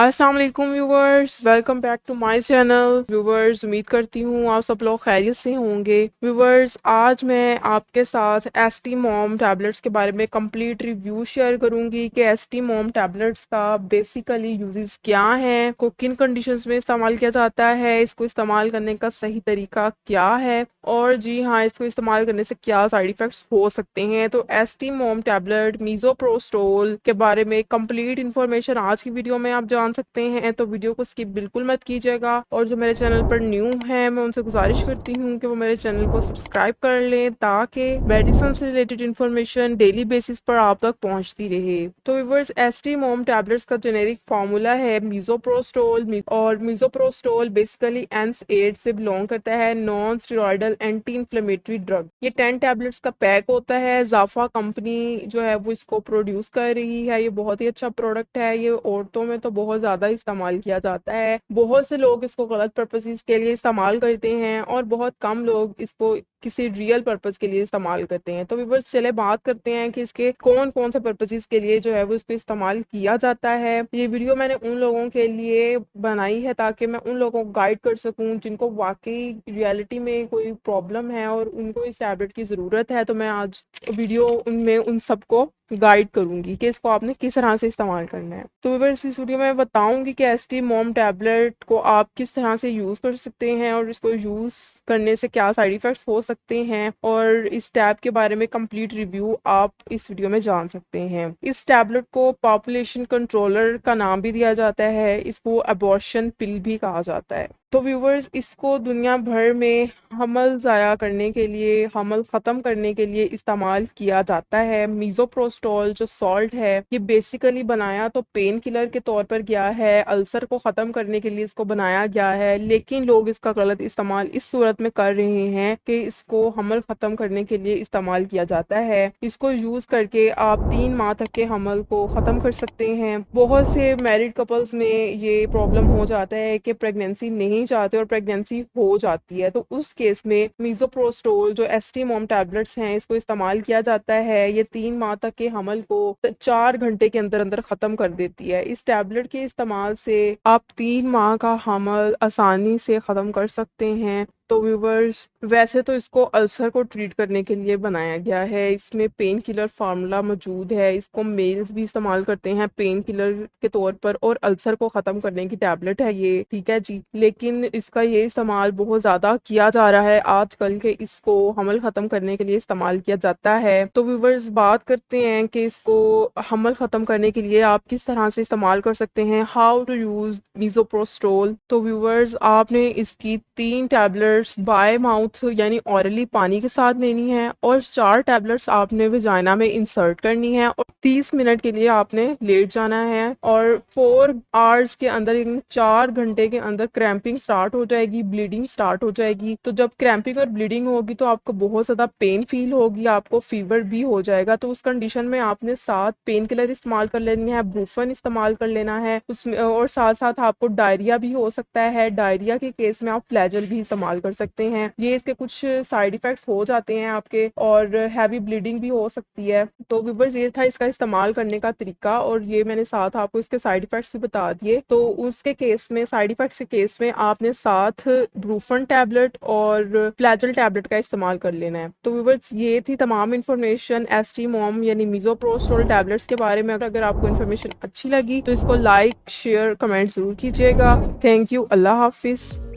अस्सलाम वालेकुम viewers, welcome back to my channel. Viewers, उम्मीद करती हूँ आप सब लोग खैरियत से होंगे। व्यूवर्स, आज मैं आपके साथ एसटी मॉम टैबलेट्स के बारे में कंप्लीट रिव्यू शेयर करूंगी कि एसटी मॉम टैबलेट्स का बेसिकली यूजेस क्या हैं, को किन कंडीशंस में इस्तेमाल किया जाता है, इसको इस्तेमाल करने का सही तरीका क्या है और जी हाँ, इसको इस्तेमाल करने से क्या साइड इफ़ेक्ट्स हो सकते हैं। तो एसटी मॉम टैबलेट मीज़ोप्रोस्टोल के बारे में कंप्लीट इन्फॉर्मेशन आज की वीडियो में आप जान सकते हैं, तो वीडियो को स्किप बिल्कुल मत कीजिएगा। और जो मेरे चैनल पर न्यू है, मैं उनसे गुजारिश करती हूँ कि वो मेरे चैनल को सब्सक्राइब कर लें ताकि मेडिसिन से रिलेटेड इन्फॉर्मेशन डेली बेसिस पर आप तक पहुँचती रहे। तो व्यूअर्स, एसटी मॉम टैबलेट्स का जेनेरिक फार्मूला है मीज़ोप्रोस्टोल, और मीज़ोप्रोस्टोल बेसिकली एंस-8 से बिलोंग करता है, non steroidal anti inflammatory drug. ये 10 टैबलेट्स का पैक होता है। जाफा कंपनी जो है वो इसको प्रोड्यूस कर रही है। ये बहुत ही अच्छा प्रोडक्ट है। ये औरतों में तो बहुत ज़्यादा इस्तेमाल किया जाता है। बहुत से लोग इसको गलत पर्पसेस के लिए इस्तेमाल करते हैं और बहुत कम लोग इसको किसी रियल पर्पस के लिए इस्तेमाल करते हैं। तो व्यूअर्स, चले बात करते हैं कि इसके कौन कौन से पर्पसेस के लिए जो है वो इसको इस्तेमाल किया जाता है। ये वीडियो मैंने उन लोगों के लिए बनाई है ताकि मैं उन लोगों को गाइड कर सकूं जिनको वाकई रियलिटी में कोई प्रॉब्लम है और उनको इस टैबलेट की ज़रूरत है। तो मैं आज वीडियो उनमें उन सबको गाइड करूंगी कि इसको आपने किस तरह से इस्तेमाल करना है। तो व्यूअर्स, इस वीडियो में मैं बताऊंगी कि एसटी मॉम टैबलेट को आप किस तरह से यूज़ कर सकते हैं और इसको यूज़ करने से क्या साइड इफ़ेक्ट्स हो सकते हैं, और इस टैब के बारे में कंप्लीट रिव्यू आप इस वीडियो में जान सकते हैं। इस टैबलेट को पॉपुलेशन कंट्रोलर का नाम भी दिया जाता है। इसको अबॉर्शन पिल भी कहा जाता है। तो व्यूवर्स, इसको दुनिया भर में हमल ज़ाया करने के लिए, हमल ख़त्म करने के लिए इस्तेमाल किया जाता है। मीज़ोप्रोस्टोल जो सॉल्ट है, ये बेसिकली बनाया तो पेन किलर के तौर पर गया है, अल्सर को ख़त्म करने के लिए इसको बनाया गया है, लेकिन लोग इसका गलत इस्तेमाल इस सूरत में कर रहे हैं कि इसको हमल ख़त्म करने के लिए इस्तेमाल किया जाता है। इसको यूज़ करके आप 3 माह तक के हमल को ख़त्म कर सकते हैं। बहुत से मैरिड कपल्स में ये प्रॉब्लम हो जाता है कि प्रेगनेंसी नहीं चाहते और प्रेगनेंसी हो जाती है, तो उस केस में मीज़ोप्रोस्टोल जो एसटी मॉम टैबलेट्स हैं, इसको इस्तेमाल किया जाता है। ये 3 माह तक के हमल को 4 घंटे के अंदर अंदर ख़त्म कर देती है। इस टैबलेट के इस्तेमाल से आप 3 माह का हमल आसानी से ख़त्म कर सकते हैं। तो व्यूवर्स, वैसे तो इसको अल्सर को ट्रीट करने के लिए बनाया गया है। इसमें पेन किलर फार्मूला मौजूद है। इसको मेल्स भी इस्तेमाल करते हैं पेन किलर के तौर पर, और अल्सर को ख़त्म करने की टैबलेट है ये, ठीक है जी। लेकिन इसका ये इस्तेमाल बहुत ज़्यादा किया जा रहा है आजकल के, इसको हमल ख़त्म करने के लिए इस्तेमाल किया जाता है। तो व्यूवर्स, बात करते हैं कि इसको हमल ख़त्म करने के लिए आप किस तरह से इस्तेमाल कर सकते हैं, हाउ टू यूज़ मीज़ोप्रोस्टोल। तो व्यूवर्स, आपने इसकी 3 टैबलेट्स बाय माउथ यानी ऑरली पानी के साथ लेनी है, और 4 टैबलेट्स आपने वजाइना में इंसर्ट करनी है, और 30 मिनट के लिए आपने लेट जाना है, और 4 आवर्स के अंदर, 4 घंटे के अंदर क्रैम्पिंग स्टार्ट हो जाएगी, ब्लीडिंग स्टार्ट हो जाएगी। तो जब क्रैम्पिंग और ब्लीडिंग होगी तो आपको बहुत ज़्यादा पेन फील होगी, आपको फीवर भी हो जाएगा। तो उस कंडीशन में आपने साथ पेन किलर इस्तेमाल कर लेनी है, ब्रूफन इस्तेमाल कर लेना है उसमें, और साथ साथ आपको डायरिया भी हो सकता है। डायरिया के केस में आप फ्लैजल भी इस्तेमाल कर सकते हैं। ये इसके कुछ साइड इफेक्ट्स हो जाते हैं आपके, और हैवी ब्लीडिंग भी हो सकती है। तो व्यूअर्स, ये था इसका इस्तेमाल करने का तरीका, और ये मैंने साथ आपको इसके साइड इफेक्ट्स भी बता दिए। तो उसके केस में, साइड इफेक्ट्स के केस में, आपने साथ ब्रूफन टैबलेट और फ्लैजल टैबलेट का इस्तेमाल कर लेना है। तो व्यूअर्स, ये थी तमाम इन्फॉर्मेशन एसटी मॉम यानी मीज़ोप्रोस्टोल टैबलेट्स के बारे में। अगर आपको इन्फॉर्मेशन अच्छी लगी तो इसको लाइक, शेयर, कमेंट जरूर कीजिएगा। Thank you. अल्लाह हाफिज़।